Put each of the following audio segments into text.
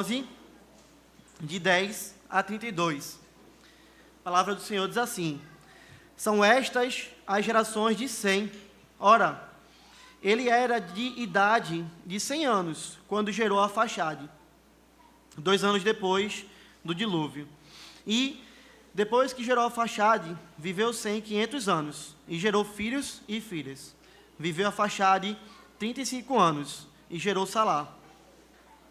11, de 10 a 32. A palavra do Senhor diz assim: são estas as gerações de Sem. Ora, ele era de idade de 100 anos, quando gerou Arfaxade, 2 anos depois do dilúvio. E, depois que gerou Arfaxade, viveu Sem 500 anos, e gerou filhos e filhas. Viveu Arfaxade 35 anos, e gerou Salá.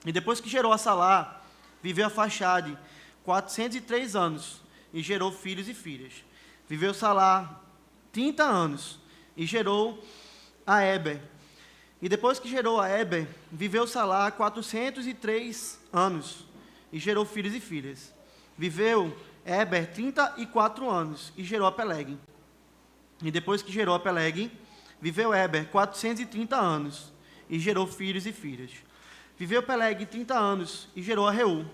E depois que gerou a Salá, viveu Arfaxade 403 anos, e gerou filhos e filhas. Viveu Salá 30 anos, e gerou a Éber. E depois que gerou a Éber, viveu Salá 403 anos, e gerou filhos e filhas. Viveu Éber 34 anos, e gerou a Peleg. E depois que gerou a Peleg, viveu Éber 430 anos, e gerou filhos e filhas. Viveu Peleg 30 anos, e gerou a Reu.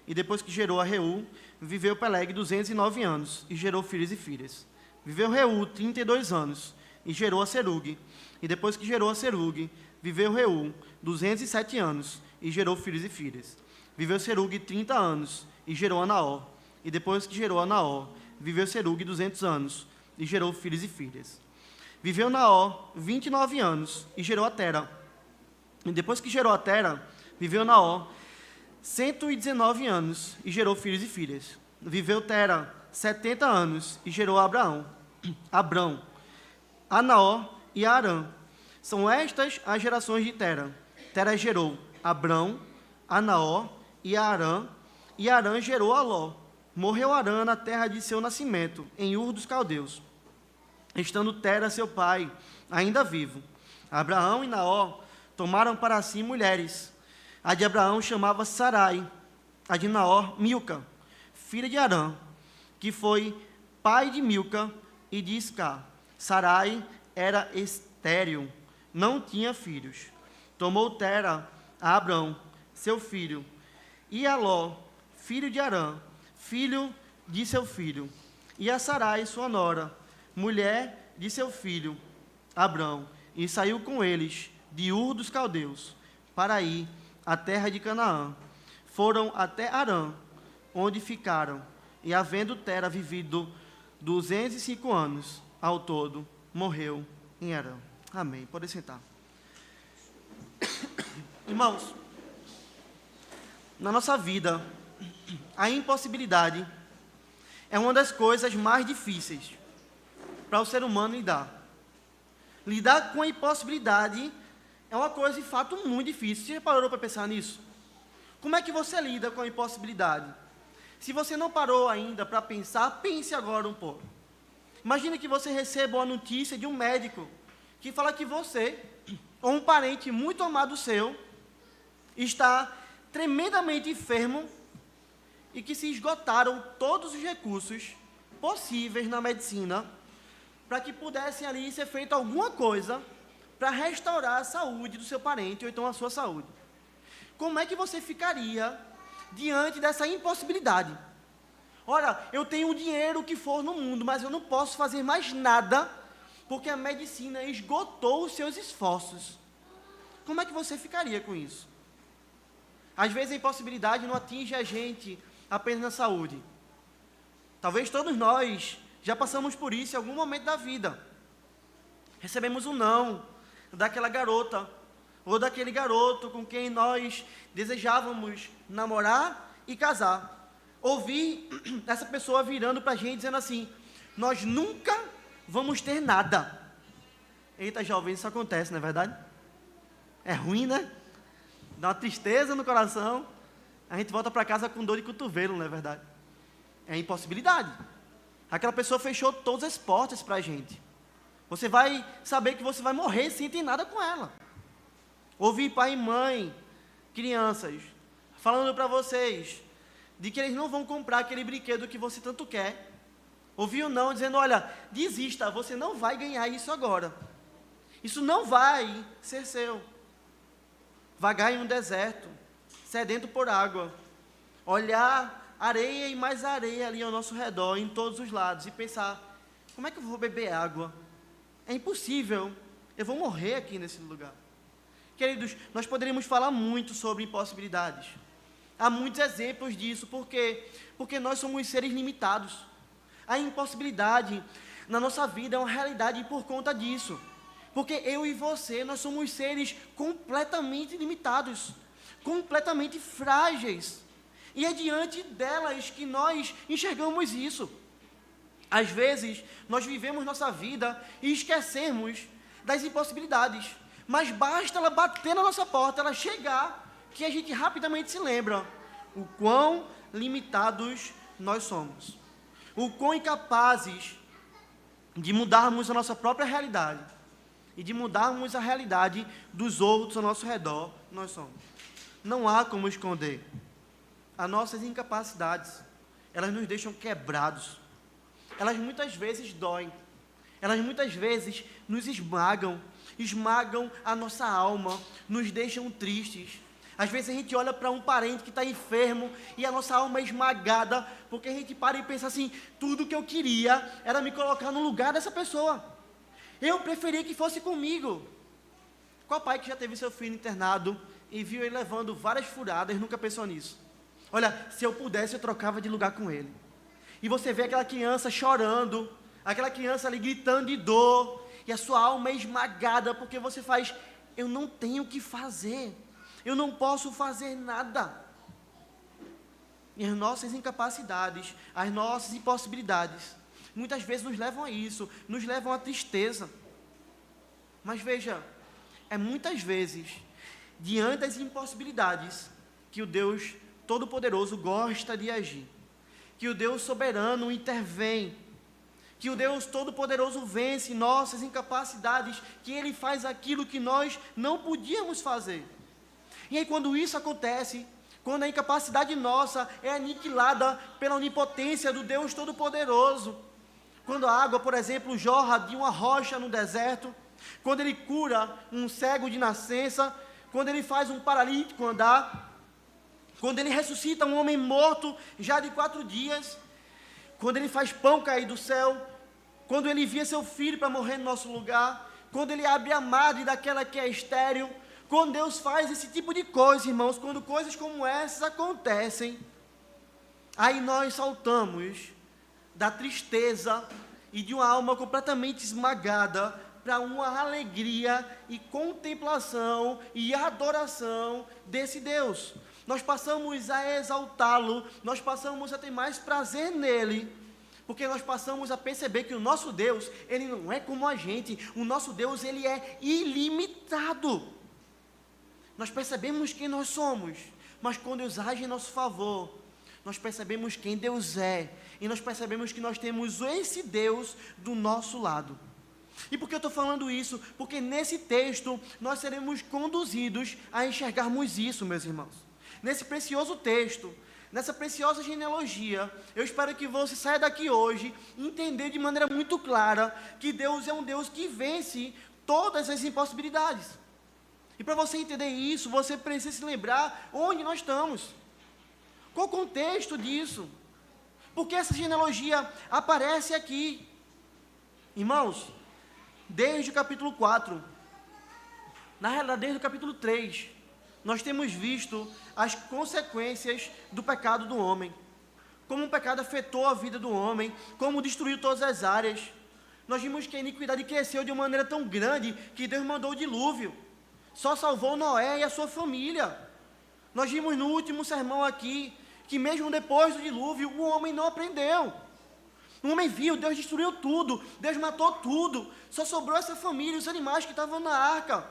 E depois que gerou a Reu, viveu Peleg 209 anos, e gerou filhos e filhas. Viveu Reu 32 anos, e gerou a Serug. E depois que gerou a Serug, viveu Reu 207 anos, e gerou filhos e filhas. Viveu Serug 30 anos, e gerou a Naor. E depois que gerou a Naor, viveu Serug 200 anos, e gerou filhos e filhas. Viveu Naor 29 anos, e gerou a Tera. E depois que gerou a Tera, viveu Naor 119 anos, e gerou filhos e filhas. Viveu Tera 70 anos, e gerou a Abrão, a Naor e a Arã. São estas as gerações de Tera. Tera gerou Abrão, a Naor e a Arã, e Arã gerou a Ló. Morreu Arã na terra de seu nascimento, em Ur dos Caldeus, estando Tera, seu pai, ainda vivo. Abraão e Naor tomaram para si mulheres. A de Abraão chamava Sarai, a de Naor, Milca, filha de Arã, que foi pai de Milca e de Isca. Sarai era estéril, não tinha filhos. Tomou Tera a Abrão, seu filho, e a Ló, filho de Arã, filho de seu filho, e a Sarai, sua nora, mulher de seu filho, Abrão, e saiu com eles de Ur dos Caldeus, para ir à terra de Canaã. Foram até Arã, onde ficaram, e havendo Tera vivido 205 anos ao todo, morreu em Arã. Amém. Pode sentar. Irmãos, na nossa vida, a impossibilidade é uma das coisas mais difíceis para o ser humano lidar. Lidar com a impossibilidade é uma coisa, de fato, muito difícil. Você já parou para pensar nisso? Como é que você lida com a impossibilidade? Se você não parou ainda para pensar, pense agora um pouco. Imagine que você receba uma notícia de um médico que fala que você, ou um parente muito amado seu, está tremendamente enfermo e que se esgotaram todos os recursos possíveis na medicina para que pudessem ali ser feita alguma coisa para restaurar a saúde do seu parente, ou então a sua saúde. Como é que você ficaria diante dessa impossibilidade? Ora, eu tenho o dinheiro que for no mundo, mas eu não posso fazer mais nada, porque a medicina esgotou os seus esforços. Como é que você ficaria com isso? Às vezes a impossibilidade não atinge a gente apenas na saúde. Talvez todos nós já passamos por isso em algum momento da vida. Recebemos um não daquela garota ou daquele garoto com quem nós desejávamos namorar e casar. Ouvir essa pessoa virando para a gente dizendo assim: nós nunca vamos ter nada. Eita, jovens, isso acontece, não é verdade? É ruim, né? Dá uma tristeza no coração. A gente volta para casa com dor de cotovelo, não é verdade? É impossibilidade. Aquela pessoa fechou todas as portas para a gente. Você vai saber que você vai morrer sem ter nada com ela. Ouvir pai e mãe, crianças, falando para vocês de que eles não vão comprar aquele brinquedo que você tanto quer. Ouvir o não, dizendo: olha, desista, você não vai ganhar isso agora. Isso não vai ser seu. Vagar em um deserto, sedento por água, olhar areia e mais areia ali ao nosso redor, em todos os lados, e pensar: como é que eu vou beber água? É impossível, eu vou morrer aqui nesse lugar. Queridos, nós poderíamos falar muito sobre impossibilidades. Há muitos exemplos disso, porque nós somos seres limitados. A impossibilidade na nossa vida é uma realidade por conta disso. Porque eu e você, nós somos seres completamente limitados, completamente frágeis. E é diante delas que nós enxergamos isso. Às vezes, nós vivemos nossa vida e esquecemos das impossibilidades. Mas basta ela bater na nossa porta, ela chegar, que a gente rapidamente se lembra o quão limitados nós somos. O quão incapazes de mudarmos a nossa própria realidade e de mudarmos a realidade dos outros ao nosso redor nós somos. Não há como esconder. As nossas incapacidades, elas nos deixam quebrados. Elas muitas vezes doem. Elas muitas vezes nos esmagam a nossa alma, nos deixam tristes. Às vezes a gente olha para um parente que está enfermo e a nossa alma é esmagada, porque a gente para e pensa assim, tudo que eu queria era me colocar no lugar dessa pessoa. Eu preferia que fosse comigo. Qual pai que já teve seu filho internado e viu ele levando várias furadas, nunca pensou nisso? Olha, se eu pudesse, eu trocava de lugar com ele. E você vê aquela criança chorando, aquela criança ali gritando de dor, e a sua alma é esmagada, porque você faz, eu não tenho o que fazer, eu não posso fazer nada. E as nossas incapacidades, as nossas impossibilidades, muitas vezes nos levam a isso, nos levam à tristeza. Mas veja, é muitas vezes, diante das impossibilidades, que o Deus Todo-Poderoso gosta de agir, que o Deus soberano intervém, que o Deus Todo-Poderoso vence nossas incapacidades, que Ele faz aquilo que nós não podíamos fazer. E aí quando isso acontece, quando a incapacidade nossa é aniquilada pela onipotência do Deus Todo-Poderoso, quando a água, por exemplo, jorra de uma rocha no deserto, quando Ele cura um cego de nascença, quando Ele faz um paralítico andar, quando Ele ressuscita um homem morto já de 4 dias, quando Ele faz pão cair do céu, quando Ele envia seu filho para morrer no nosso lugar, quando Ele abre a madre daquela que é estéril, quando Deus faz esse tipo de coisa, irmãos, quando coisas como essas acontecem, aí nós saltamos da tristeza e de uma alma completamente esmagada para uma alegria e contemplação e adoração desse Deus. Nós passamos a exaltá-lo, nós passamos a ter mais prazer nele, porque nós passamos a perceber que o nosso Deus, ele não é como a gente, o nosso Deus, ele é ilimitado. Nós percebemos quem nós somos, mas quando Deus age em nosso favor, nós percebemos quem Deus é, e nós percebemos que nós temos esse Deus do nosso lado. E por que eu estou falando isso? Porque nesse texto nós seremos conduzidos a enxergarmos isso, meus irmãos. Nesse precioso texto, nessa preciosa genealogia, eu espero que você saia daqui hoje e entender de maneira muito clara que Deus é um Deus que vence todas as impossibilidades. E para você entender isso, você precisa se lembrar onde nós estamos. Qual o contexto disso? Porque essa genealogia aparece aqui. Irmãos, desde o capítulo 4, na realidade desde o capítulo 3, nós temos visto as consequências do pecado do homem. Como o pecado afetou a vida do homem, como destruiu todas as áreas. Nós vimos que a iniquidade cresceu de uma maneira tão grande que Deus mandou o dilúvio. Só salvou Noé e a sua família. Nós vimos no último sermão aqui, que mesmo depois do dilúvio, o homem não aprendeu. O homem viu, Deus destruiu tudo, Deus matou tudo, só sobrou essa família, os animais que estavam na arca.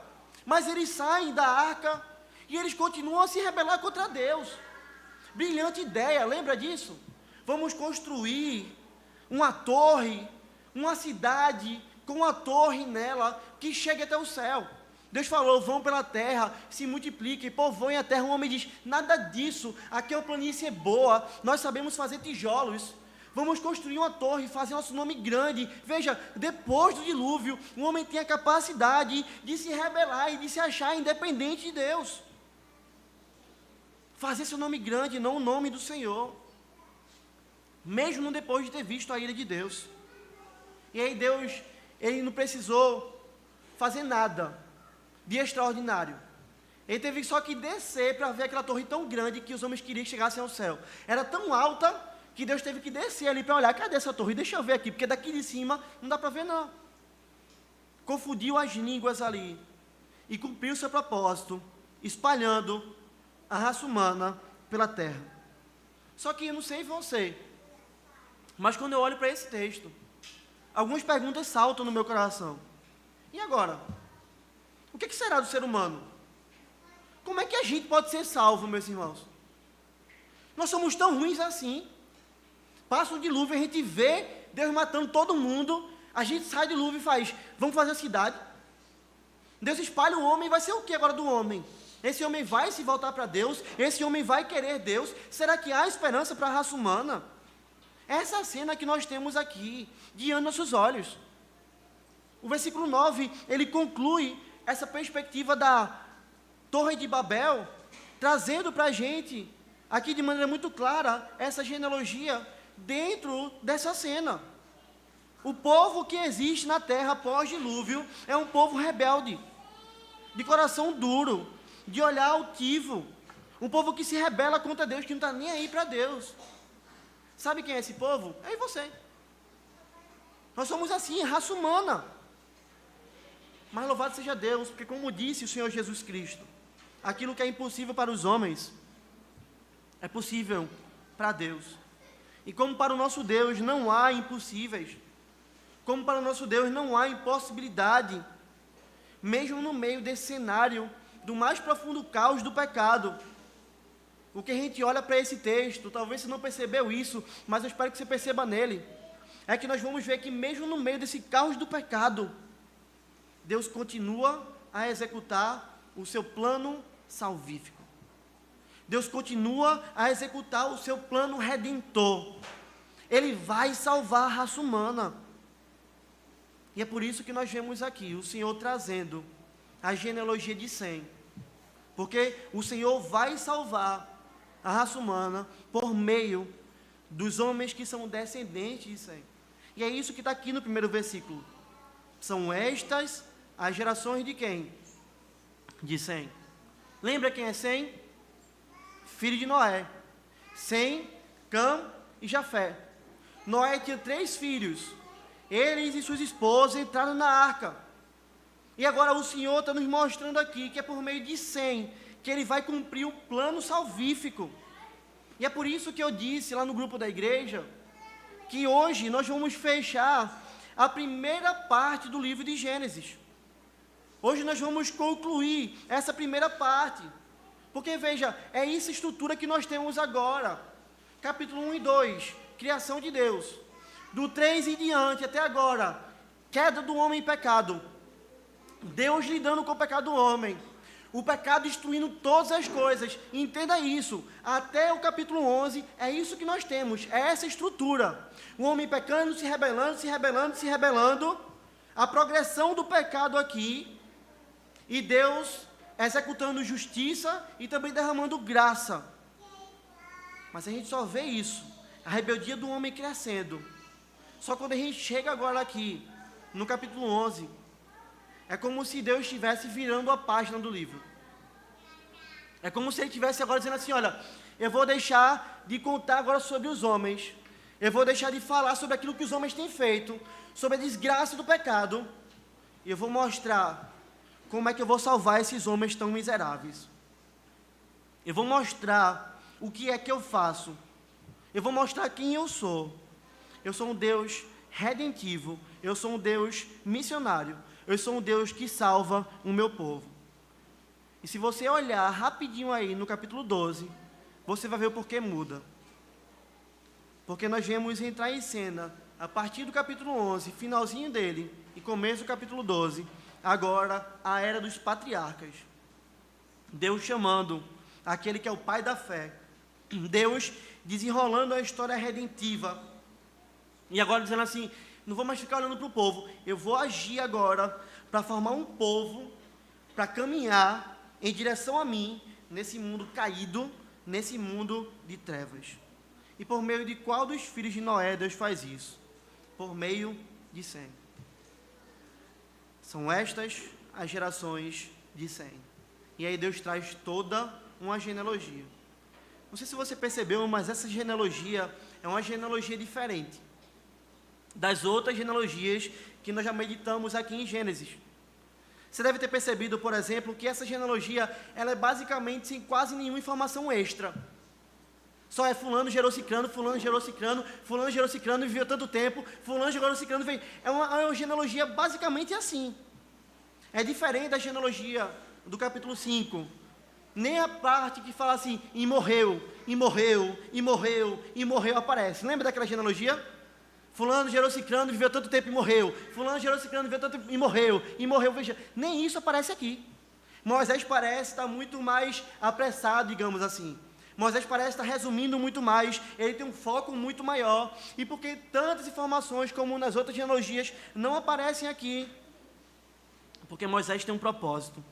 Mas eles saem da arca e eles continuam a se rebelar contra Deus. Brilhante ideia, lembra disso? Vamos construir uma torre, uma cidade com uma torre nela que chegue até o céu. Deus falou, vão pela terra, se multipliquem, povoem a terra. O homem diz, nada disso, aqui é uma planície boa, nós sabemos fazer tijolos. Vamos construir uma torre, fazer nosso nome grande. Veja, depois do dilúvio, o homem tem a capacidade de se rebelar e de se achar independente de Deus. Fazer seu nome grande, não o nome do Senhor. Mesmo depois de ter visto a ira de Deus. E aí Deus, Ele não precisou fazer nada de extraordinário. Ele teve só que descer para ver aquela torre tão grande que os homens queriam que chegassem ao céu. Era tão alta que Deus teve que descer ali para olhar, cadê essa torre? Deixa eu ver aqui, porque daqui de cima não dá para ver não. Confundiu as línguas ali e cumpriu seu propósito, espalhando a raça humana pela terra. Só que eu não sei você, mas quando eu olho para esse texto, algumas perguntas saltam no meu coração. E agora? O que será do ser humano? Como é que a gente pode ser salvo, meus irmãos? Nós somos tão ruins assim. Passa um dilúvio, a gente vê Deus matando todo mundo, a gente sai do dilúvio e faz, vamos fazer a cidade. Deus espalha o homem, vai ser o que agora do homem? Esse homem vai se voltar para Deus? Esse homem vai querer Deus? Será que há esperança para a raça humana? Essa é a cena que nós temos aqui, diante dos nossos olhos. O versículo 9, ele conclui essa perspectiva da Torre de Babel, trazendo para a gente, aqui de maneira muito clara, essa genealogia dentro dessa cena. O povo que existe na terra pós-dilúvio é um povo rebelde, de coração duro, de olhar altivo, um povo que se rebela contra Deus, que não está nem aí para Deus. Sabe quem é esse povo? É você. Nós somos assim, raça humana. Mas louvado seja Deus, porque como disse o Senhor Jesus Cristo, aquilo que é impossível para os homens, é possível para Deus. E como para o nosso Deus não há impossíveis, como para o nosso Deus não há impossibilidade, mesmo no meio desse cenário do mais profundo caos do pecado, o que a gente olha para esse texto, talvez você não percebeu isso, mas eu espero que você perceba nele, é que nós vamos ver que mesmo no meio desse caos do pecado, Deus continua a executar o seu plano salvífico. Deus continua a executar o seu plano redentor. Ele vai salvar a raça humana. E é por isso que nós vemos aqui o Senhor trazendo a genealogia de Sem. Porque o Senhor vai salvar a raça humana por meio dos homens que são descendentes de Sem. E é isso que está aqui no primeiro versículo. São estas as gerações de quem? De Sem. Lembra quem é Sem? Filho de Noé. Sem, Cã e Jafé. Noé tinha 3 filhos. Eles e suas esposas entraram na arca. E agora o Senhor está nos mostrando aqui que é por meio de Sem que Ele vai cumprir o plano salvífico. E é por isso que eu disse lá no grupo da igreja que hoje nós vamos fechar a primeira parte do livro de Gênesis. Hoje nós vamos concluir essa primeira parte. Porque veja, é essa estrutura que nós temos agora. Capítulo 1 e 2, criação de Deus. Do 3 em diante até agora, queda do homem em pecado. Deus lidando com o pecado do homem. O pecado destruindo todas as coisas. Entenda isso. Até o capítulo 11, é isso que nós temos. É essa estrutura. O homem pecando, se rebelando, se rebelando, se rebelando. A progressão do pecado aqui. E Deus executando justiça e também derramando graça. Mas a gente só vê isso. A rebeldia do homem crescendo. Só quando a gente chega agora aqui, no capítulo 11, é como se Deus estivesse virando a página do livro. É como se Ele estivesse agora dizendo assim, olha, eu vou deixar de contar agora sobre os homens, eu vou deixar de falar sobre aquilo que os homens têm feito, sobre a desgraça do pecado, e eu vou mostrar como é que eu vou salvar esses homens tão miseráveis. Eu vou mostrar o que é que eu faço. Eu vou mostrar quem eu sou. Eu sou um Deus redentivo. Eu sou um Deus missionário. Eu sou um Deus que salva o meu povo. E se você olhar rapidinho aí no capítulo 12, você vai ver o porquê muda. Porque nós vamos entrar em cena, a partir do capítulo 11, finalzinho dele, e começo do capítulo 12, agora a era dos patriarcas. Deus chamando aquele que é o pai da fé. Deus desenrolando a história redentiva. E agora dizendo assim, não vou mais ficar olhando para o povo, eu vou agir agora para formar um povo, para caminhar em direção a mim, nesse mundo caído, nesse mundo de trevas. E por meio de qual dos filhos de Noé Deus faz isso? Por meio de Sem. São estas as gerações de Sem. E aí Deus traz toda uma genealogia. Não sei se você percebeu, mas essa genealogia é uma genealogia diferente das outras genealogias que nós já meditamos aqui em Gênesis. Você deve ter percebido, por exemplo, que essa genealogia ela é basicamente sem quase nenhuma informação extra. Só é fulano gerou cicrano, fulano gerou cicrano, fulano gerou cicrano e viveu tanto tempo, fulano gerou cicrano, veio. É uma genealogia basicamente assim. É diferente da genealogia do capítulo 5. Nem a parte que fala assim, e morreu, e morreu, e morreu, e morreu aparece. Lembra daquela genealogia? Fulano gerou cicrano, viveu tanto tempo e morreu. Fulano gerou cicrano, viveu tanto tempo e morreu. E morreu, veja. Nem isso aparece aqui. Moisés parece estar muito mais apressado, digamos assim. Moisés parece estar resumindo muito mais, ele tem um foco muito maior, e porque tantas informações como nas outras genealogias não aparecem aqui, porque Moisés tem um propósito.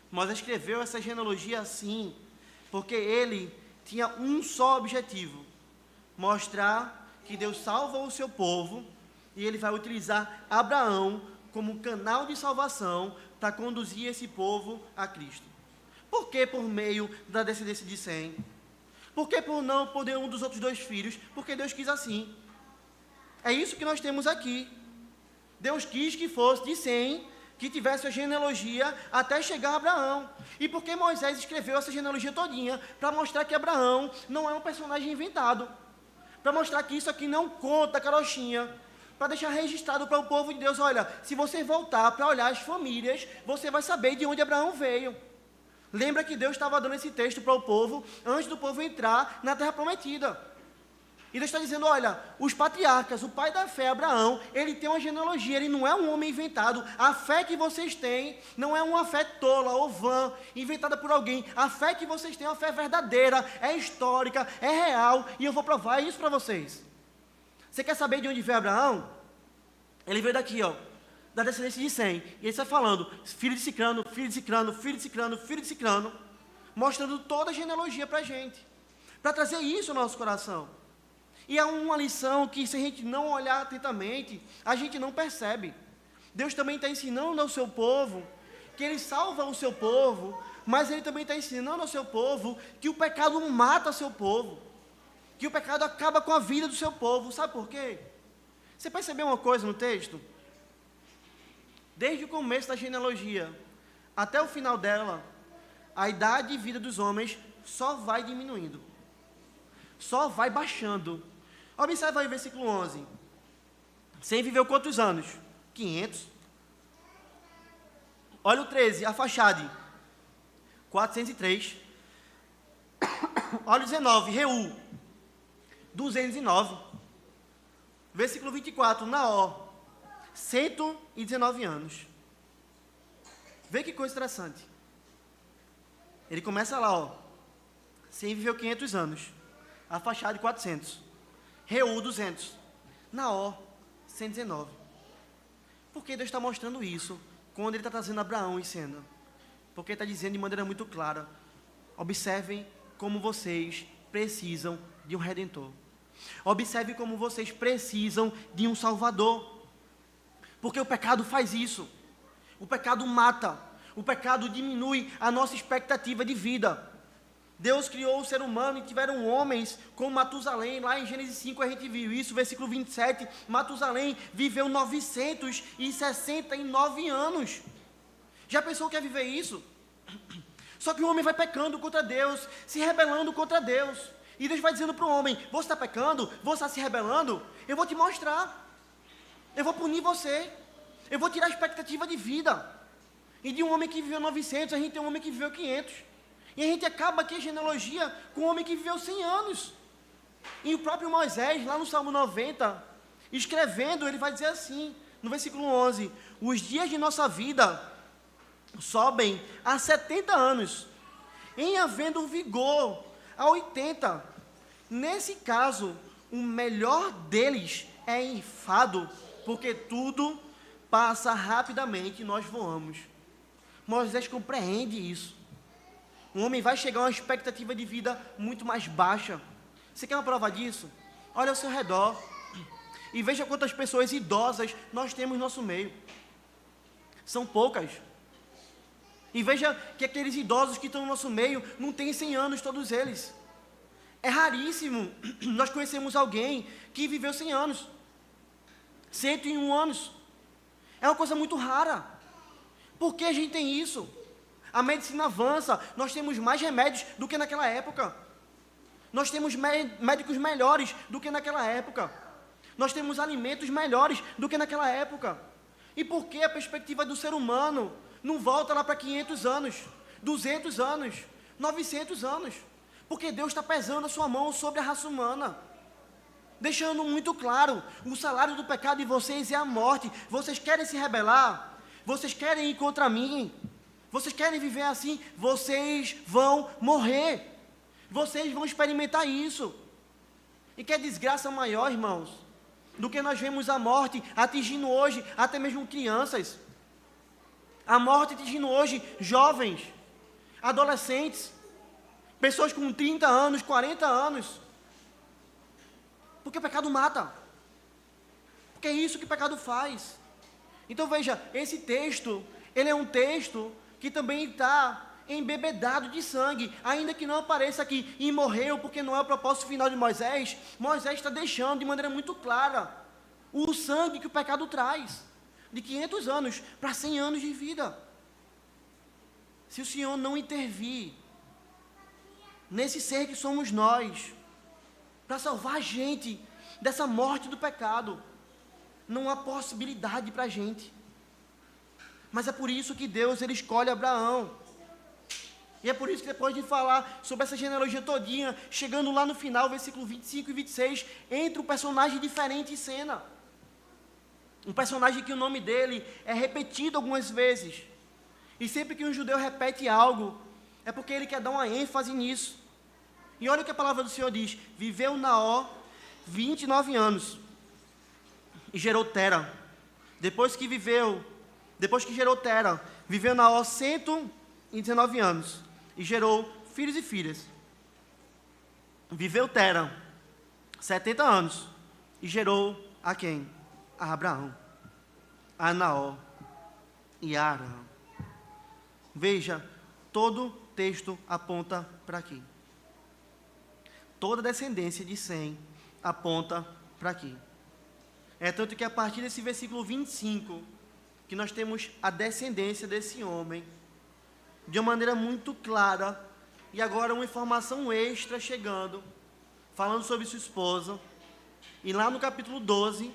Moisés escreveu essa genealogia assim, porque ele tinha um só objetivo, mostrar que Deus salva o seu povo, e ele vai utilizar Abraão como canal de salvação para conduzir esse povo a Cristo. Por que por meio da descendência de Sem? Por que por não poder um dos outros dois filhos? Porque Deus quis assim. É isso que nós temos aqui. Deus quis que fosse de Sem, que tivesse a genealogia até chegar a Abraão. E por que Moisés escreveu essa genealogia todinha? Para mostrar que Abraão não é um personagem inventado. Para mostrar que isso aqui não conta carochinha. Para deixar registrado para o povo de Deus, olha, se você voltar para olhar as famílias, você vai saber de onde Abraão veio. Lembra que Deus estava dando esse texto para o povo, antes do povo entrar na terra prometida. E Deus está dizendo, olha, os patriarcas, o pai da fé, Abraão, ele tem uma genealogia, ele não é um homem inventado. A fé que vocês têm não é uma fé tola ou vã, inventada por alguém. A fé que vocês têm é uma fé verdadeira, é histórica, é real, e eu vou provar isso para vocês. Você quer saber de onde veio Abraão? Ele veio daqui, ó, da descendência de Sem. E ele está falando, filho de Cicrano, filho de Cicrano, filho de Cicrano, filho de Cicrano, mostrando toda a genealogia para a gente, para trazer isso ao nosso coração. E é uma lição que, se a gente não olhar atentamente, a gente não percebe. Deus também está ensinando ao seu povo, que Ele salva o seu povo, mas Ele também está ensinando ao seu povo, que o pecado mata o seu povo, que o pecado acaba com a vida do seu povo. Sabe por quê? Você percebeu uma coisa no texto? Desde o começo da genealogia até o final dela, a idade de vida dos homens só vai diminuindo, só vai baixando. Observa aí o versículo 11. Sem viveu quantos anos? 500. Olha o 13, Afaxade, 403. Olha o 19, Reu, 209. Versículo 24, Naó, 119 anos. Vê que coisa interessante. Ele começa lá, ó. Sem viveu 500 anos. Afaxade, 400. Reu, 200. Naó, 119. Por que Deus está mostrando isso quando Ele está trazendo Abraão em cena? Porque Ele está dizendo de maneira muito clara: observem como vocês precisam de um Redentor. Observe como vocês precisam de um Salvador. Porque o pecado faz isso. O pecado mata. O pecado diminui a nossa expectativa de vida. Deus criou o ser humano e tiveram homens como Matusalém. Lá em Gênesis 5 a gente viu isso, versículo 27. Matusalém viveu 969 anos. Já pensou que é viver isso? Só que o homem vai pecando contra Deus, se rebelando contra Deus. E Deus vai dizendo para o homem: você está pecando? Você está se rebelando? Eu vou te mostrar. Eu vou punir você. Eu vou tirar a expectativa de vida. E de um homem que viveu 900, a gente tem um homem que viveu 500. E a gente acaba aqui a genealogia com um homem que viveu 100 anos. E o próprio Moisés, lá no Salmo 90, escrevendo, ele vai dizer assim, no versículo 11: os dias de nossa vida sobem a 70 anos, em havendo vigor a 80. Nesse caso, o melhor deles é enfado, porque tudo passa rapidamente e nós voamos. Moisés compreende isso. Um homem vai chegar a uma expectativa de vida muito mais baixa. Você quer uma prova disso? Olha ao seu redor e veja quantas pessoas idosas nós temos no nosso meio. São poucas. E veja que aqueles idosos que estão no nosso meio não têm 100 anos, todos eles. É raríssimo nós conhecemos alguém que viveu 100 anos, 101 anos. É uma coisa muito rara. Por que a gente tem isso? A medicina avança, nós temos mais remédios do que naquela época. Nós temos médicos melhores do que naquela época. Nós temos alimentos melhores do que naquela época. E por que a perspectiva do ser humano não volta lá para 500 anos, 200 anos, 900 anos? Porque Deus está pesando a sua mão sobre a raça humana, deixando muito claro, o salário do pecado de vocês é a morte. Vocês querem se rebelar? Vocês querem ir contra mim? Vocês querem viver assim? Vocês vão morrer. Vocês vão experimentar isso. E que desgraça maior, irmãos, do que nós vemos a morte atingindo hoje até mesmo crianças. A morte atingindo hoje jovens, adolescentes, pessoas com 30 anos, 40 anos. Porque o pecado mata. Porque é isso que o pecado faz. Então veja, esse texto, ele é um texto que também está embebedado de sangue, ainda que não apareça aqui, e morreu, porque não é o propósito final de Moisés. Moisés está deixando de maneira muito clara o sangue que o pecado traz, de 500 anos para 100 anos de vida. Se o Senhor não intervir nesse ser que somos nós, para salvar a gente dessa morte do pecado, não há possibilidade para a gente. Mas é por isso que Deus, ele escolhe Abraão. E é por isso que depois de falar sobre essa genealogia todinha, chegando lá no final, versículo 25 e 26, entra um personagem diferente em cena. Um personagem que o nome dele é repetido algumas vezes. E sempre que um judeu repete algo, é porque ele quer dar uma ênfase nisso. E olha o que a palavra do Senhor diz: viveu Naó 29 anos e gerou Tera. Depois que gerou Tera, viveu Naó 119 anos e gerou filhos e filhas. Viveu Tera 70 anos e gerou a quem? A Abraão, a Naó e a Arã. Veja, todo texto aponta para aqui. Toda a descendência de Sem aponta para aqui. É tanto que a partir desse versículo 25, que nós temos a descendência desse homem, de uma maneira muito clara, e agora uma informação extra chegando, falando sobre sua esposa, e lá no capítulo 12,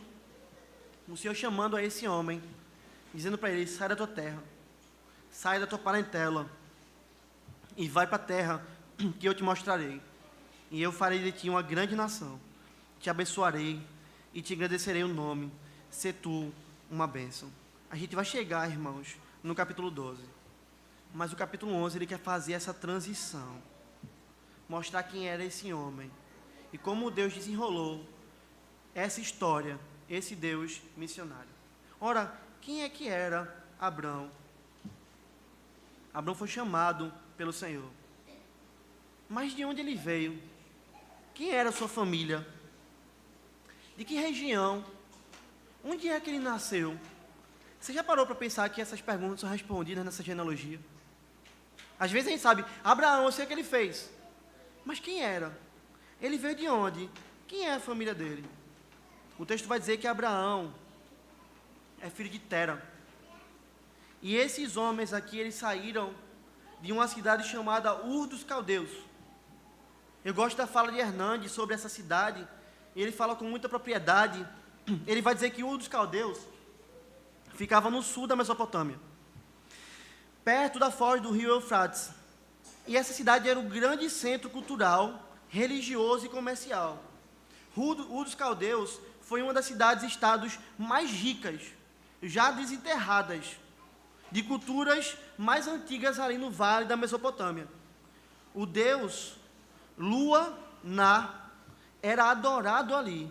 o Senhor chamando a esse homem, dizendo para ele: sai da tua terra, sai da tua parentela, e vai para a terra que eu te mostrarei, e eu farei de ti uma grande nação, te abençoarei, e te agradecerei o nome, se tu uma bênção. A gente vai chegar, irmãos, no capítulo 12, mas o capítulo 11, ele quer fazer essa transição, mostrar quem era esse homem, e como Deus desenrolou essa história, esse Deus missionário. Ora, quem é que era Abrão? Abrão foi chamado pelo Senhor. Mas de onde ele veio? Quem era a sua família? De que região? Onde é que ele nasceu? Você já parou para pensar que essas perguntas são respondidas nessa genealogia? Às vezes a gente sabe, Abraão, eu sei o que ele fez. Mas quem era? Ele veio de onde? Quem é a família dele? O texto vai dizer que Abraão é filho de Tera. E esses homens aqui, eles saíram de uma cidade chamada Ur dos Caldeus. Eu gosto da fala de Hernandes sobre essa cidade. Ele fala com muita propriedade. Ele vai dizer que Ur dos Caldeus ficava no sul da Mesopotâmia, perto da foz do rio Eufrates. E essa cidade era um grande centro cultural, religioso e comercial. Ur dos Caldeus foi uma das cidades-estados mais ricas, já desenterradas, de culturas mais antigas ali no vale da Mesopotâmia. O deus Lua-Na era adorado ali.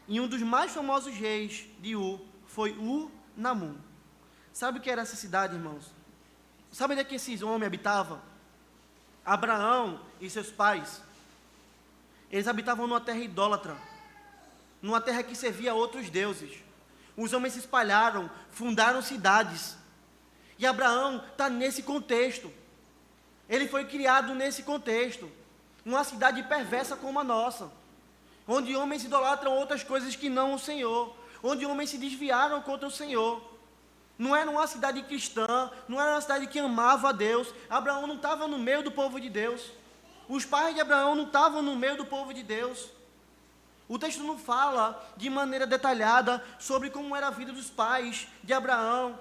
E um dos mais famosos reis de Ur foi Ur-Namum. Sabe o que era essa cidade, irmãos? Sabe onde é que esse homem habitava? Abraão e seus pais, eles habitavam numa terra idólatra, numa terra que servia a outros deuses. Os homens se espalharam, fundaram cidades. E Abraão está nesse contexto. Ele foi criado nesse contexto. Uma cidade perversa como a nossa, onde homens idolatram outras coisas que não o Senhor, onde homens se desviaram contra o Senhor. Não era uma cidade cristã, não era uma cidade que amava a Deus. Abraão não estava no meio do povo de Deus. Os pais de Abraão não estavam no meio do povo de Deus. O texto não fala de maneira detalhada sobre como era a vida dos pais de Abraão.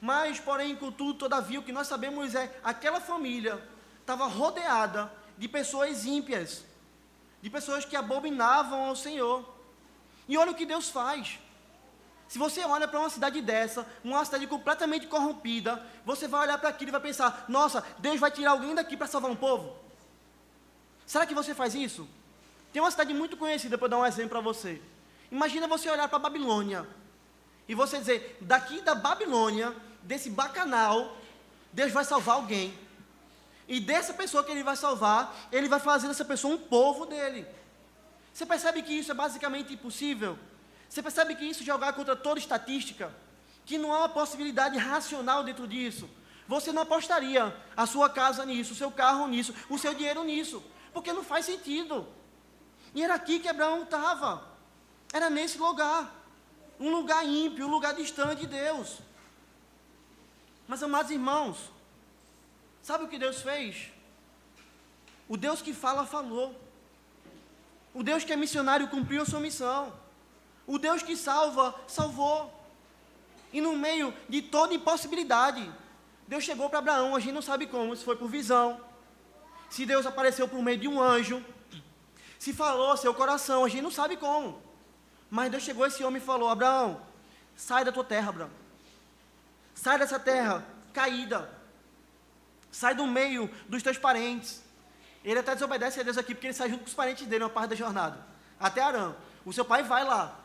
Mas, porém, contudo, todavia, o que nós sabemos é que aquela família estava rodeada de pessoas ímpias, de pessoas que abominavam ao Senhor. E olha o que Deus faz. Se você olha para uma cidade dessa, uma cidade completamente corrompida, você vai olhar para aquilo e vai pensar, nossa, Deus vai tirar alguém daqui para salvar um povo? Será que você faz isso? Tem uma cidade muito conhecida, para dar um exemplo para você. Imagina você olhar para a Babilônia, e você dizer, daqui da Babilônia, desse bacanal, Deus vai salvar alguém. E dessa pessoa que Ele vai salvar, Ele vai fazer dessa pessoa um povo dele. Você percebe que isso é basicamente impossível? Você percebe que isso jogar contra toda estatística? Que não há uma possibilidade racional dentro disso? Você não apostaria a sua casa nisso, o seu carro nisso, o seu dinheiro nisso, porque não faz sentido. E era aqui que Abraão estava. Era nesse lugar. Um lugar ímpio, um lugar distante de Deus. Mas, amados irmãos, sabe o que Deus fez? O Deus que fala, falou. O Deus que é missionário cumpriu a sua missão. O Deus que salva, salvou. E no meio de toda impossibilidade, Deus chegou para Abraão, a gente não sabe como, se foi por visão, se Deus apareceu por meio de um anjo, se falou ao seu coração, a gente não sabe como. Mas Deus chegou a esse homem e falou, Abraão, sai da tua terra, Abraão. Sai dessa terra caída. Sai do meio dos teus parentes. Ele até desobedece a Deus aqui, porque ele sai junto com os parentes dele, uma parte da jornada. Até Arã. O seu pai vai lá.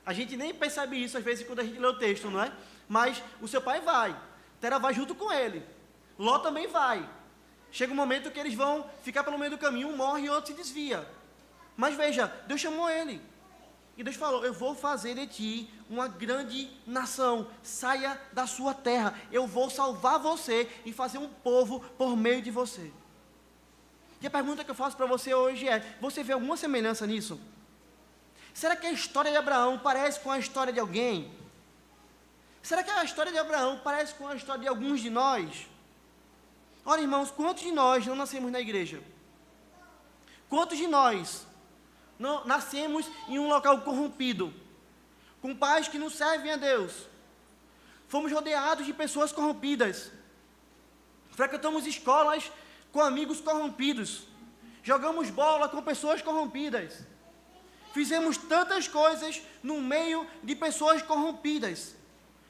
A gente nem percebe isso, às vezes, quando a gente lê o texto, não é? Mas o seu pai vai. Tera vai junto com ele. Ló também vai. Chega um momento que eles vão ficar pelo meio do caminho, um morre e o outro se desvia. Mas veja, Deus chamou ele. E Deus falou, eu vou fazer de ti uma grande nação. Saia da sua terra. Eu vou salvar você e fazer um povo por meio de você. E a pergunta que eu faço para você hoje é, você vê alguma semelhança nisso? Será que a história de Abraão parece com a história de alguém? Será que a história de Abraão parece com a história de alguns de nós? Olha, irmãos, quantos de nós não nascemos na igreja? Quantos de nós não nascemos em um local corrompido, com pais que não servem a Deus? Fomos rodeados de pessoas corrompidas. Frequentamos escolas com amigos corrompidos. Jogamos bola com pessoas corrompidas. Fizemos tantas coisas no meio de pessoas corrompidas.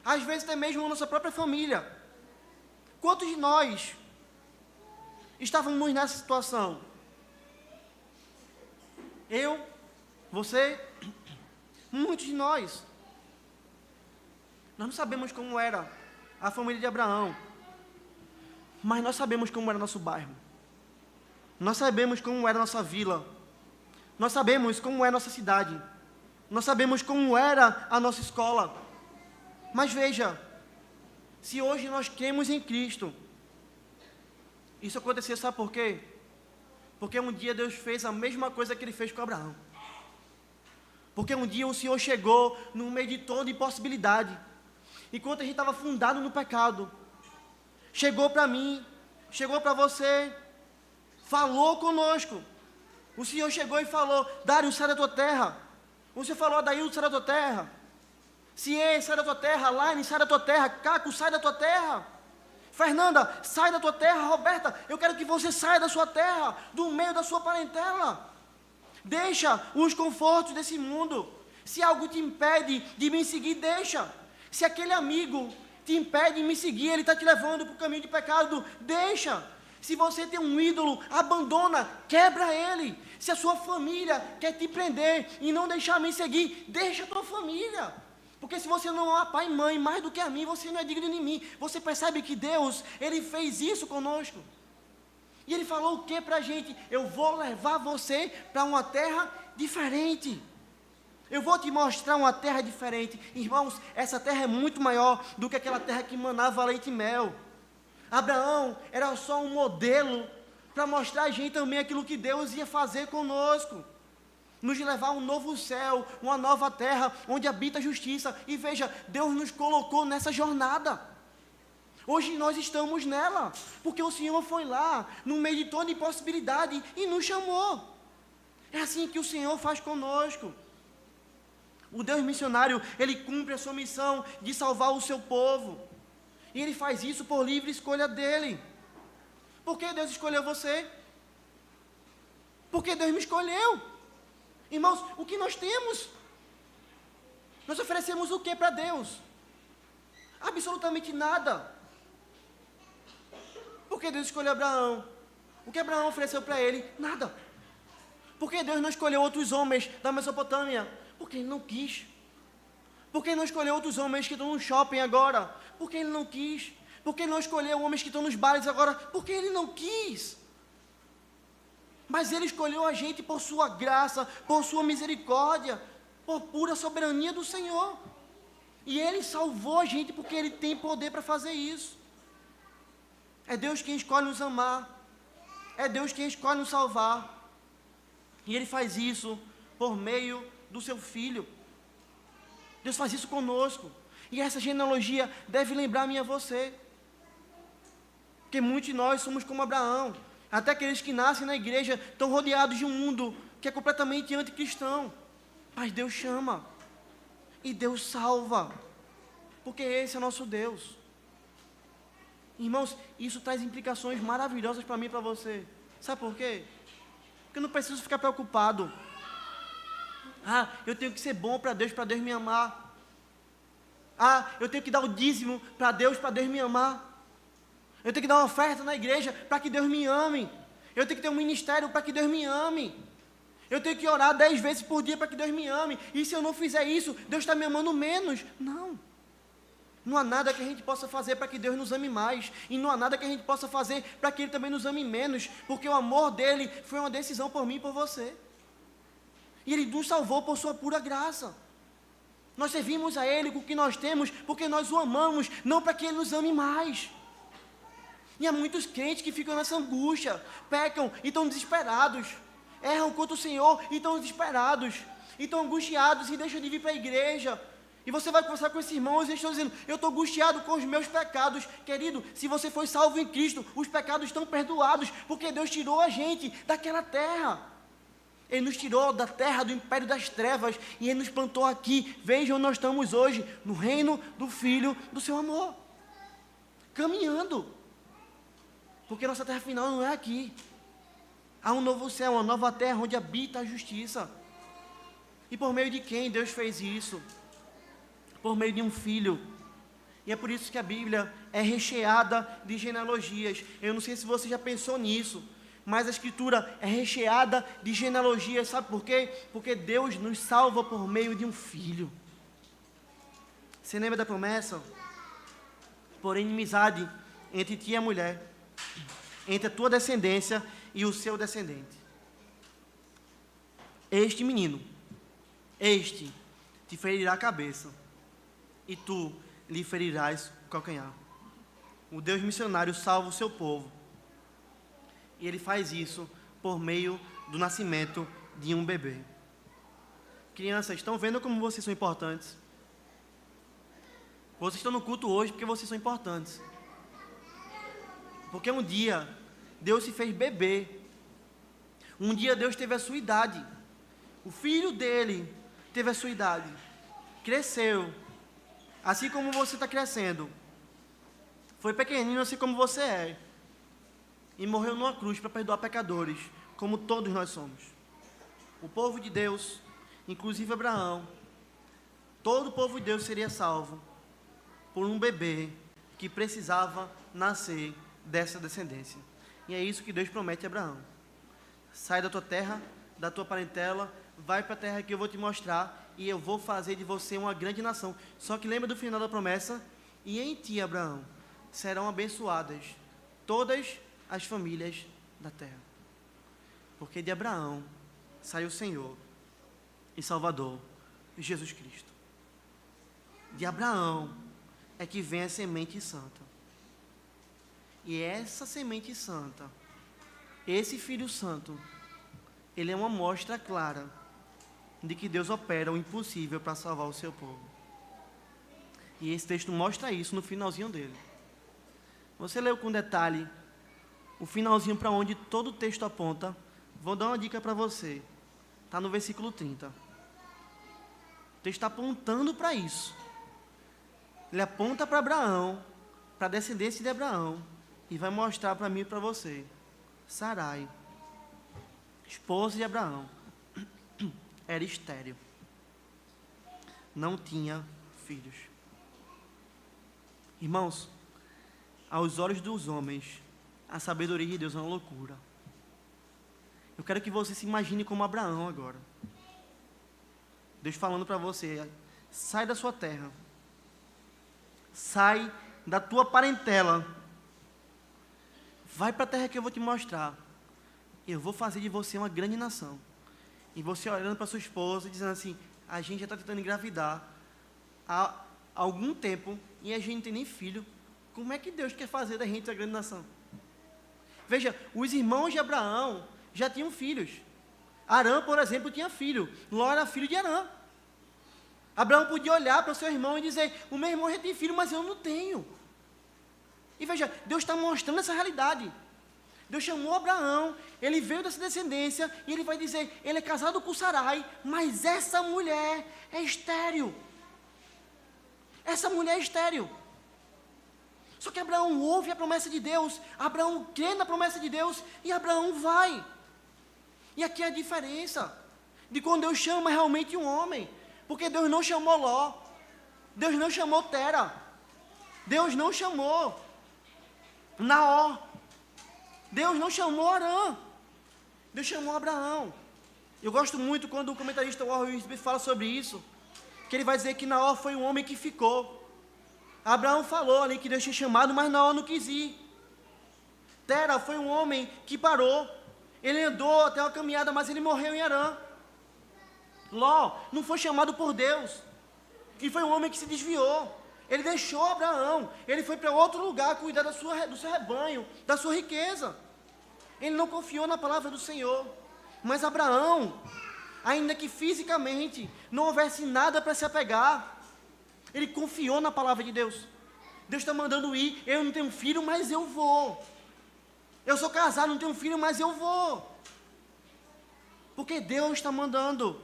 Às vezes até mesmo na nossa própria família. Quantos de nós estávamos nessa situação? Eu, você, muitos de nós. Nós não sabemos como era a família de Abraão, mas nós sabemos como era nosso bairro. Nós sabemos como era nossa vila. Nós sabemos como é nossa cidade. Nós sabemos como era a nossa escola. Mas veja, se hoje nós cremos em Cristo, isso aconteceu, sabe por quê? Porque um dia Deus fez a mesma coisa que Ele fez com Abraão. Porque um dia o Senhor chegou no meio de toda impossibilidade. Enquanto a gente estava fundado no pecado, chegou para mim, chegou para você, falou conosco. O Senhor chegou e falou, Dário, sai da tua terra. O Senhor falou, Adaildo, sai da tua terra. Ciê, sai da tua terra. Laine, sai da tua terra. Caco, sai da tua terra. Fernanda, sai da tua terra. Roberta, eu quero que você saia da sua terra, do meio da sua parentela. Deixa os confortos desse mundo. Se algo te impede de me seguir, deixa. Se aquele amigo te impede de me seguir, ele está te levando para o caminho de pecado, deixa. Se você tem um ídolo, abandona, quebra ele. Se a sua família quer te prender e não deixar me seguir, deixa a tua família. Porque se você não ama pai e mãe mais do que a mim, você não é digno de mim. Você percebe que Deus, Ele fez isso conosco. E Ele falou o que para a gente? Eu vou levar você para uma terra diferente. Eu vou te mostrar uma terra diferente. Irmãos, essa terra é muito maior do que aquela terra que manava leite e mel. Abraão era só um modelo para mostrar a gente também aquilo que Deus ia fazer conosco. Nos levar a um novo céu, uma nova terra, onde habita a justiça. E veja, Deus nos colocou nessa jornada. Hoje nós estamos nela, porque o Senhor foi lá, no meio de toda impossibilidade, e nos chamou. É assim que o Senhor faz conosco. O Deus missionário, Ele cumpre a sua missão de salvar o seu povo. E Ele faz isso por livre escolha dEle. Por que Deus escolheu você? Porque Deus me escolheu. Irmãos, o que nós temos? Nós oferecemos o que para Deus? Absolutamente nada. Por que Deus escolheu Abraão? O que Abraão ofereceu para ele? Nada. Por que Deus não escolheu outros homens da Mesopotâmia? Porque Ele não quis. Por que Ele não escolheu outros homens que estão no shopping agora? Porque Ele não quis. Por que Ele não escolheu homens que estão nos bares agora? Porque Ele não quis. Mas Ele escolheu a gente por sua graça, por sua misericórdia, por pura soberania do Senhor. E Ele salvou a gente porque Ele tem poder para fazer isso. É Deus quem escolhe nos amar. É Deus quem escolhe nos salvar. E Ele faz isso por meio do seu Filho. Deus faz isso conosco. E essa genealogia deve lembrar a mim e a você. Porque muitos de nós somos como Abraão. Até aqueles que nascem na igreja estão rodeados de um mundo que é completamente anticristão. Mas Deus chama. E Deus salva. Porque esse é o nosso Deus. Irmãos, isso traz implicações maravilhosas para mim e para você. Sabe por quê? Porque eu não preciso ficar preocupado. Eu tenho que ser bom para Deus me amar. Eu tenho que dar o dízimo para Deus me amar. Eu tenho que dar uma oferta na igreja para que Deus me ame. Eu tenho que ter um ministério para que Deus me ame. Eu tenho que orar 10 vezes por dia para que Deus me ame. E se eu não fizer isso, Deus está me amando menos. Não. Não há nada que a gente possa fazer para que Deus nos ame mais. E não há nada que a gente possa fazer para que Ele também nos ame menos. Porque o amor dEle foi uma decisão por mim e por você. E Ele nos salvou por sua pura graça. Nós servimos a Ele com o que nós temos porque nós o amamos, não para que Ele nos ame mais. E há muitos crentes que ficam nessa angústia, pecam e estão desesperados. Erram contra o Senhor e estão desesperados. E estão angustiados e deixam de vir para a igreja. E você vai conversar com esses irmãos e eles estão dizendo, eu estou angustiado com os meus pecados. Querido, se você foi salvo em Cristo, os pecados estão perdoados, porque Deus tirou a gente daquela terra. Ele nos tirou da terra do império das trevas e Ele nos plantou aqui. Vejam onde nós estamos hoje, no reino do Filho do seu amor. Caminhando. Porque nossa terra final não é aqui. Há um novo céu, uma nova terra onde habita a justiça. E por meio de quem Deus fez isso? Por meio de um filho. E é por isso que a Bíblia é recheada de genealogias. Eu não sei se você já pensou nisso, mas a Escritura é recheada de genealogias. Sabe por quê? Porque Deus nos salva por meio de um filho. Você lembra da promessa? Por inimizade entre ti e a mulher, entre a tua descendência e o seu descendente. Este menino, este te ferirá a cabeça, e tu lhe ferirás o calcanhar. O Deus missionário salva o seu povo. E Ele faz isso por meio do nascimento de um bebê. Crianças, estão vendo como vocês são importantes? Vocês estão no culto hoje porque vocês são importantes. Porque um dia Deus se fez bebê. Um dia Deus teve a sua idade. O filho dele teve a sua idade. Cresceu. Assim como você está crescendo. Foi pequenino assim como você é. E morreu numa cruz para perdoar pecadores, como todos nós somos. O povo de Deus, inclusive Abraão, todo o povo de Deus seria salvo por um bebê que precisava nascer dessa descendência. E é isso que Deus promete a Abraão. Sai da tua terra, da tua parentela, vai para a terra que eu vou te mostrar e eu vou fazer de você uma grande nação. Só que lembra do final da promessa? E em ti, Abraão, serão abençoadas todas as famílias da terra. Porque de Abraão saiu o Senhor e Salvador Jesus Cristo. De Abraão é que vem a semente santa. E essa semente santa, esse Filho Santo, ele é uma mostra clara de que Deus opera o impossível para salvar o seu povo. E esse texto mostra isso no finalzinho dele. Você leu com detalhe o finalzinho para onde todo o texto aponta. Vou dar uma dica para você. Está no versículo 30. O texto está apontando para isso. Ele aponta para Abraão, para a descendência de Abraão, e vai mostrar para mim e para você. Sarai, esposa de Abraão, era estéril. Não tinha filhos. Irmãos, aos olhos dos homens, a sabedoria de Deus é uma loucura. Eu quero que você se imagine como Abraão agora. Deus falando para você, sai da sua terra. Sai da tua parentela. Vai para a terra que eu vou te mostrar. Eu vou fazer de você uma grande nação. E você olhando para sua esposa e dizendo assim, a gente já está tentando engravidar há algum tempo e a gente não tem nem filho. Como é que Deus quer fazer da gente uma grande nação? Veja, os irmãos de Abraão já tinham filhos. Arã, por exemplo, tinha filho. Ló era filho de Arã. Abraão podia olhar para o seu irmão e dizer, o meu irmão já tem filho, mas eu não tenho. E veja, Deus está mostrando essa realidade. Deus chamou Abraão, ele veio dessa descendência, e ele vai dizer, ele é casado com Sarai, mas essa mulher é estéril. Essa mulher é estéril. Só que Abraão ouve a promessa de Deus, Abraão crê na promessa de Deus, e Abraão vai. E aqui é a diferença de quando Deus chama realmente um homem. Porque Deus não chamou Ló, Deus não chamou Tera, Deus não chamou Naor, Deus não chamou Arã, Deus chamou Abraão. Eu gosto muito quando o comentarista Warren Wiersbe fala sobre isso, que ele vai dizer que Naor foi um homem que ficou. Abraão falou ali que Deus tinha chamado, mas Naor não quis ir. Tera foi um homem que parou, ele andou até uma caminhada, mas ele morreu em Harã. Ló não foi chamado por Deus, e foi um homem que se desviou. Ele deixou Abraão, ele foi para outro lugar cuidar do seu rebanho, da sua riqueza. Ele não confiou na palavra do Senhor. Mas Abraão, ainda que fisicamente não houvesse nada para se apegar, ele confiou na palavra de Deus. Deus está mandando ir, eu não tenho filho, mas eu vou. Eu sou casado, não tenho filho, mas eu vou. Porque Deus está mandando.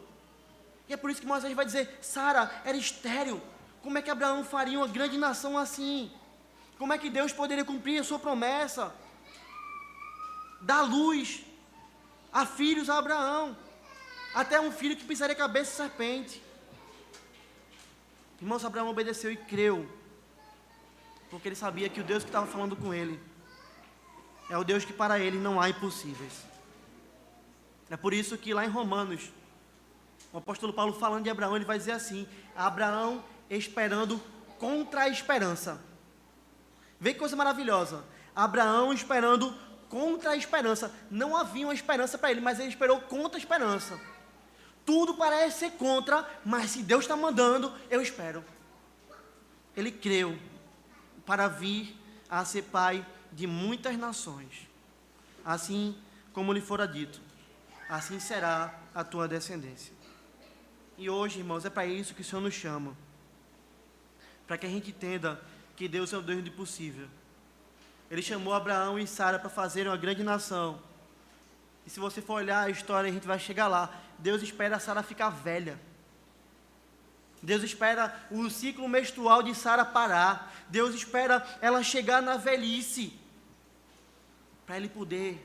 E é por isso que Moisés vai dizer, Sara era estéril. Como é que Abraão faria uma grande nação assim? Como é que Deus poderia cumprir a sua promessa? Dar luz a filhos a Abraão. Até um filho que pisaria a cabeça de serpente. Irmãos, Abraão obedeceu e creu. Porque ele sabia que o Deus que estava falando com ele é o Deus que para ele não há impossíveis. É por isso que lá em Romanos, o apóstolo Paulo falando de Abraão, ele vai dizer assim, Abraão esperando contra a esperança. Vê que coisa maravilhosa. Abraão esperando contra a esperança. Não havia uma esperança para ele, mas ele esperou contra a esperança. Tudo parece ser contra, mas se Deus está mandando, eu espero. Ele creu para vir a ser pai de muitas nações. Assim como lhe fora dito, assim será a tua descendência. E hoje, irmãos, é para isso que o Senhor nos chama. Para que a gente entenda que Deus é o Deus do impossível. Ele chamou Abraão e Sara para fazer uma grande nação. E se você for olhar a história, a gente vai chegar lá. Deus espera a Sara ficar velha. Deus espera o ciclo menstrual de Sara parar. Deus espera ela chegar na velhice. Para Ele poder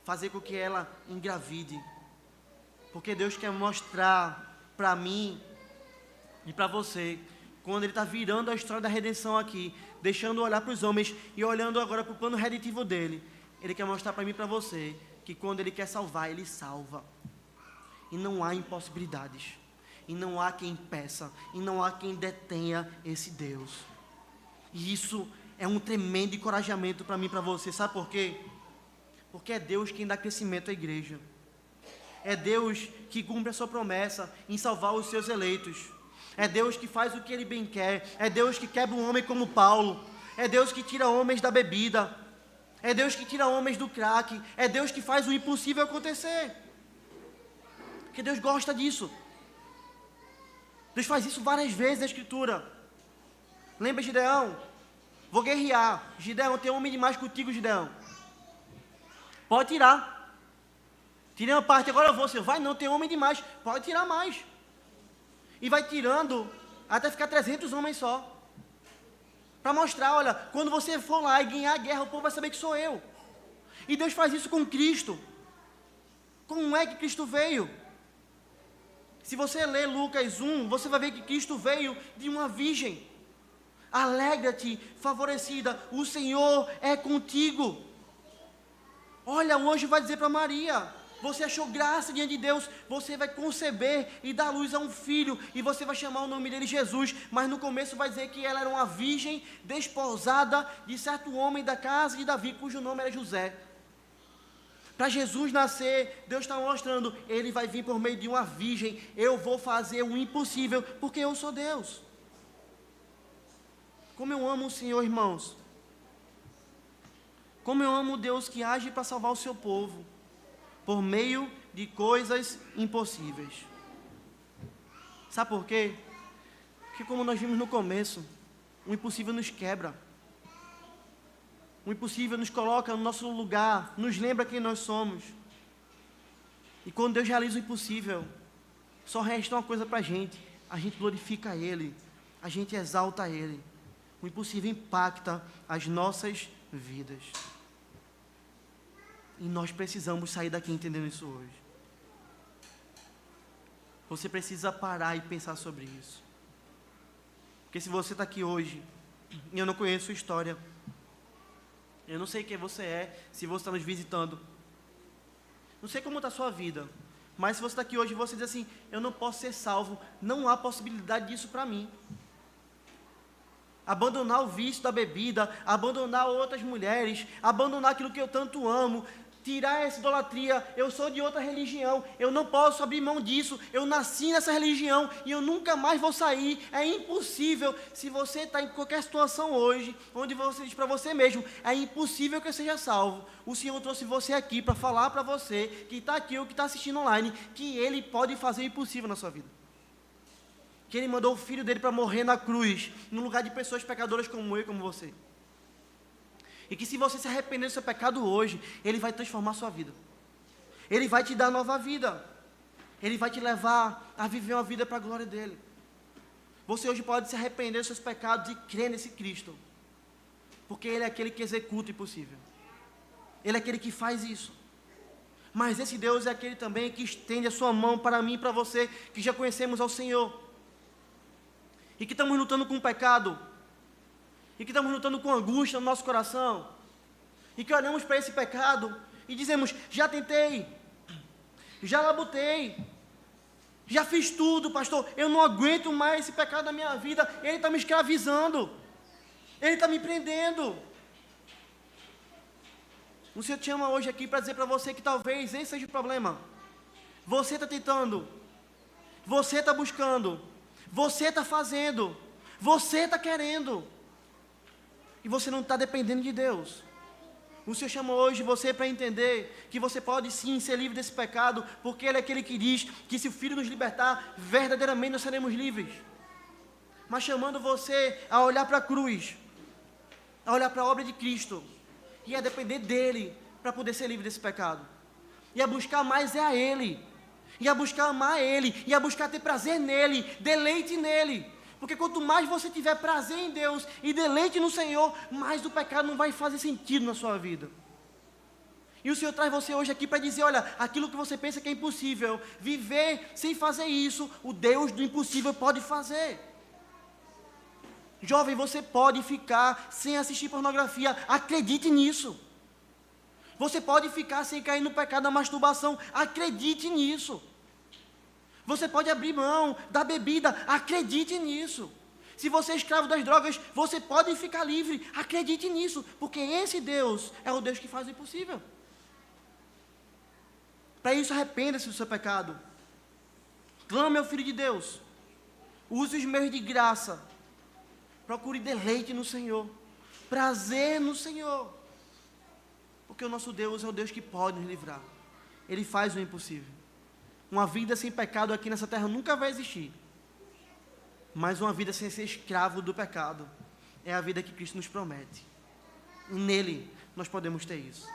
fazer com que ela engravide. Porque Deus quer mostrar para mim e para você, quando Ele está virando a história da redenção aqui, deixando olhar para os homens e olhando agora para o plano redentivo dEle, Ele quer mostrar para mim e para você, que quando Ele quer salvar, Ele salva. E não há impossibilidades. E não há quem impeça. E não há quem detenha esse Deus. E isso é um tremendo encorajamento para mim e para você. Sabe por quê? Porque é Deus quem dá crescimento à igreja. É Deus que cumpre a sua promessa em salvar os seus eleitos. É Deus que faz o que Ele bem quer. É Deus que quebra um homem como Paulo. É Deus que tira homens da bebida. É Deus que tira homens do crack. É Deus que faz o impossível acontecer. Porque Deus gosta disso. Deus faz isso várias vezes na Escritura. Lembra Gideão? Vou guerrear. Gideão, tem homem demais contigo, Gideão. Pode tirar. Tirei uma parte, agora eu vou. Você vai, não, tem homem demais. Pode tirar mais. E vai tirando até ficar 300 homens só. Para mostrar, olha, quando você for lá e ganhar a guerra, o povo vai saber que sou eu. E Deus faz isso com Cristo. Como é que Cristo veio? Se você ler Lucas 1, você vai ver que Cristo veio de uma virgem. Alegra-te, favorecida, o Senhor é contigo. Olha, o anjo vai dizer para Maria: você achou graça diante de Deus, você vai conceber e dar luz a um filho, e você vai chamar o nome dele Jesus. Mas no começo vai dizer que ela era uma virgem desposada de certo homem da casa de Davi, cujo nome era José. Para Jesus nascer, Deus está mostrando, ele vai vir por meio de uma virgem. Eu vou fazer o impossível, porque eu sou Deus. Como eu amo o Senhor, irmãos. Como eu amo o Deus que age para salvar o seu povo, por meio de coisas impossíveis. Sabe por quê? Porque, como nós vimos no começo, o impossível nos quebra. O impossível nos coloca no nosso lugar, nos lembra quem nós somos. E quando Deus realiza o impossível, só resta uma coisa para a gente glorifica Ele, a gente exalta Ele. O impossível impacta as nossas vidas. E nós precisamos sair daqui entendendo isso hoje. Você precisa parar e pensar sobre isso. Porque se você está aqui hoje, e eu não conheço sua história, eu não sei quem você é, se você está nos visitando, não sei como está a sua vida, mas se você está aqui hoje e você diz assim: eu não posso ser salvo, não há possibilidade disso para mim. Abandonar o vício da bebida, abandonar outras mulheres, abandonar aquilo que eu tanto amo, tirar essa idolatria. Eu sou de outra religião, eu não posso abrir mão disso, eu nasci nessa religião e eu nunca mais vou sair, é impossível. Se você está em qualquer situação hoje, onde você diz para você mesmo: é impossível que eu seja salvo, o Senhor trouxe você aqui para falar para você, que está aqui ou que está assistindo online, que Ele pode fazer o impossível na sua vida. Que Ele mandou o Filho dEle para morrer na cruz, no lugar de pessoas pecadoras como eu e como você. E que se você se arrepender do seu pecado hoje, Ele vai transformar a sua vida. Ele vai te dar nova vida. Ele vai te levar a viver uma vida para a glória dEle. Você hoje pode se arrepender dos seus pecados e crer nesse Cristo. Porque Ele é aquele que executa o impossível. Ele é aquele que faz isso. Mas esse Deus é aquele também que estende a sua mão para mim e para você, que já conhecemos ao Senhor. E que estamos lutando com o pecado, e que estamos lutando com angústia no nosso coração, e que olhamos para esse pecado e dizemos: já tentei, já labutei, já fiz tudo, pastor, eu não aguento mais esse pecado na minha vida, ele está me escravizando, ele está me prendendo. O Senhor te chama hoje aqui para dizer para você que talvez esse seja o problema. Você está tentando, você está buscando, você está fazendo, você está querendo, e você não está dependendo de Deus. O Senhor chama hoje você para entender que você pode sim ser livre desse pecado, porque Ele é aquele que diz que se o Filho nos libertar, verdadeiramente nós seremos livres. Mas chamando você a olhar para a cruz, a olhar para a obra de Cristo, e a depender dEle para poder ser livre desse pecado, e a buscar mais a Ele, e a buscar amar Ele, e a buscar ter prazer nele, deleite nele. Porque quanto mais você tiver prazer em Deus e deleite no Senhor, mais o pecado não vai fazer sentido na sua vida. E o Senhor traz você hoje aqui para dizer: olha, aquilo que você pensa que é impossível, viver sem fazer isso, o Deus do impossível pode fazer. Jovem, você pode ficar sem assistir pornografia, acredite nisso. Você pode ficar sem cair no pecado da masturbação, acredite nisso. Você pode abrir mão da bebida, acredite nisso. Se você é escravo das drogas, você pode ficar livre, acredite nisso, porque esse Deus é o Deus que faz o impossível. Para isso, arrependa-se do seu pecado. Clame ao Filho de Deus. Use os meios de graça. Procure deleite no Senhor. Prazer no Senhor. Porque o nosso Deus é o Deus que pode nos livrar. Ele faz o impossível. Uma vida sem pecado aqui nessa terra nunca vai existir. Mas uma vida sem ser escravo do pecado é a vida que Cristo nos promete. E nele nós podemos ter isso.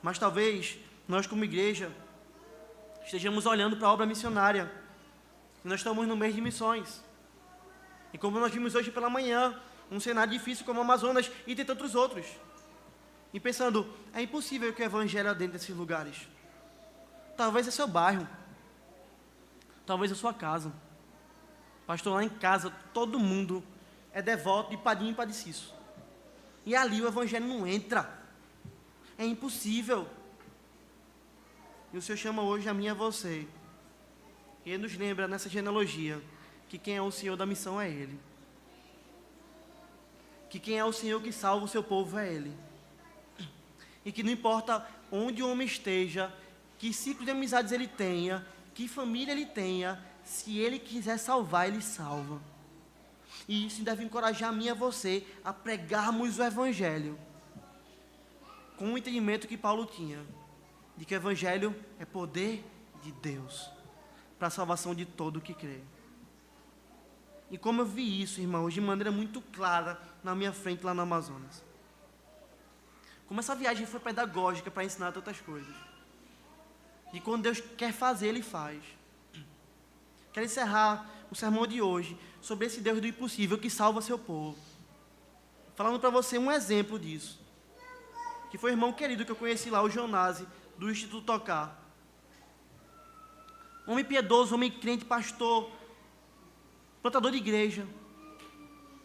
Mas talvez nós como igreja estejamos olhando para a obra missionária. E nós estamos no mês de missões. E como nós vimos hoje pela manhã, um cenário difícil como o Amazonas e tem tantos outros. E pensando, é impossível que o evangelho dentro desses lugares. Talvez é seu bairro. Talvez é sua casa. Pastor, lá em casa, todo mundo é devoto de Padinho e Padeciço. E ali o evangelho não entra. É impossível. E o Senhor chama hoje a mim e a você. E Ele nos lembra nessa genealogia que quem é o Senhor da missão é Ele. Que quem é o Senhor que salva o seu povo é Ele. E que não importa onde o homem esteja, que ciclo de amizades ele tenha, que família ele tenha, se Ele quiser salvar, Ele salva. E isso deve encorajar a mim e a você a pregarmos o Evangelho com o entendimento que Paulo tinha, de que o Evangelho é poder de Deus para a salvação de todo o que crê. E como eu vi isso, irmãos, de maneira muito clara na minha frente lá no Amazonas. Como essa viagem foi pedagógica para ensinar tantas coisas. E quando Deus quer fazer, Ele faz. Quero encerrar o sermão de hoje sobre esse Deus do impossível que salva seu povo. Falando para você um exemplo disso. Que foi o irmão querido que eu conheci lá, o Jonase, do Instituto Tocar. Homem piedoso, homem crente, pastor, plantador de igreja.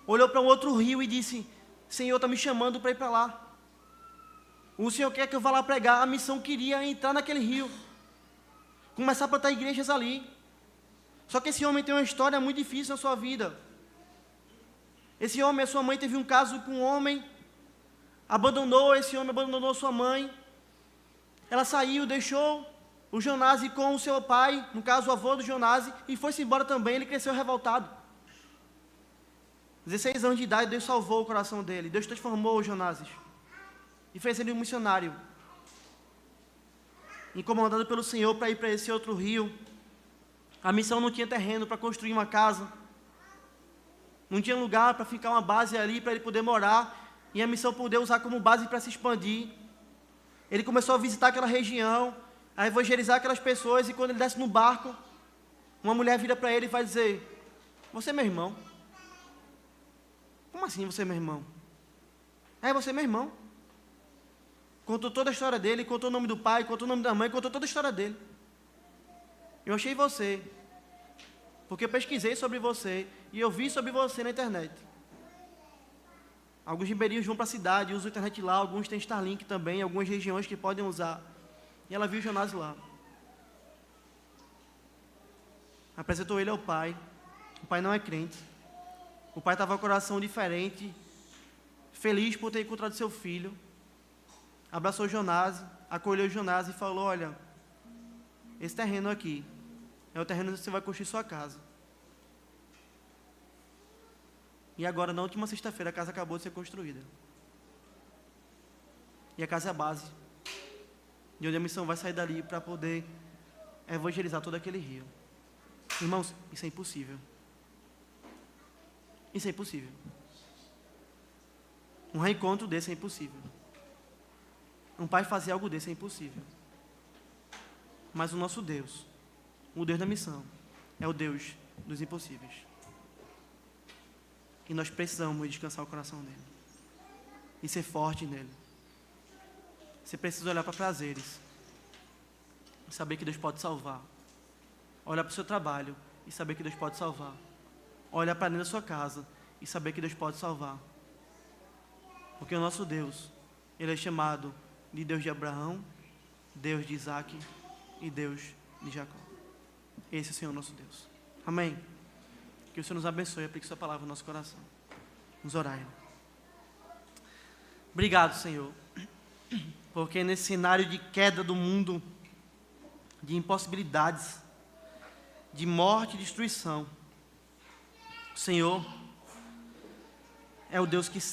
Olhou para um outro rio e disse: Senhor, está me chamando para ir para lá. O Senhor quer que eu vá lá pregar. A missão queria entrar naquele rio. Começar a plantar igrejas ali. Só que esse homem tem uma história muito difícil na sua vida. Esse homem, a sua mãe teve um caso com um homem, abandonou, esse homem abandonou sua mãe. Ela saiu, deixou o Jonase com o seu pai, no caso o avô do Jonase, e foi-se embora também. Ele cresceu revoltado. 16 anos de idade, Deus salvou o coração dele. Deus transformou o Jonase e fez ele um missionário, incomodado pelo Senhor para ir para esse outro rio. A missão não tinha terreno para construir uma casa, não tinha lugar para ficar uma base ali para ele poder morar, e a missão poder usar como base para se expandir. Ele começou a visitar aquela região, a evangelizar aquelas pessoas, e quando ele desce no barco, uma mulher vira para ele e vai dizer: você é meu irmão? Como assim você é meu irmão? É, você é meu irmão. Contou toda a história dele, contou o nome do pai, contou o nome da mãe, contou toda a história dele. Eu achei você, porque eu pesquisei sobre você, e eu vi sobre você na internet. Alguns ribeirinhos vão para a cidade, usam a internet lá, alguns têm Starlink também, algumas regiões que podem usar. E ela viu o Jonase lá. Apresentou ele ao pai. O pai não é crente. O pai estava com o coração diferente, feliz por ter encontrado seu filho. Abraçou o Jonase, acolheu o Jonase e falou: olha, esse terreno aqui é o terreno onde você vai construir sua casa. E agora, na última sexta-feira, a casa acabou de ser construída. E a casa é a base de onde a missão vai sair dali para poder evangelizar todo aquele rio. Irmãos, isso é impossível. Isso é impossível. Um reencontro desse é impossível. Um pai fazer algo desse é impossível. Mas o nosso Deus, o Deus da missão, é o Deus dos impossíveis. E nós precisamos descansar o coração dele. E ser forte nele. Você precisa olhar para prazeres. E saber que Deus pode salvar. Olhar para o seu trabalho e saber que Deus pode salvar. Olhar para dentro da sua casa e saber que Deus pode salvar. Porque o nosso Deus, Ele é chamado de Deus de Abraão, Deus de Isaac e Deus de Jacó. Esse é o Senhor nosso Deus. Amém? Que o Senhor nos abençoe e aplique sua palavra no nosso coração. Vamos orar. Obrigado, Senhor, porque nesse cenário de queda do mundo, de impossibilidades, de morte e destruição. O Senhor é o Deus que sabe.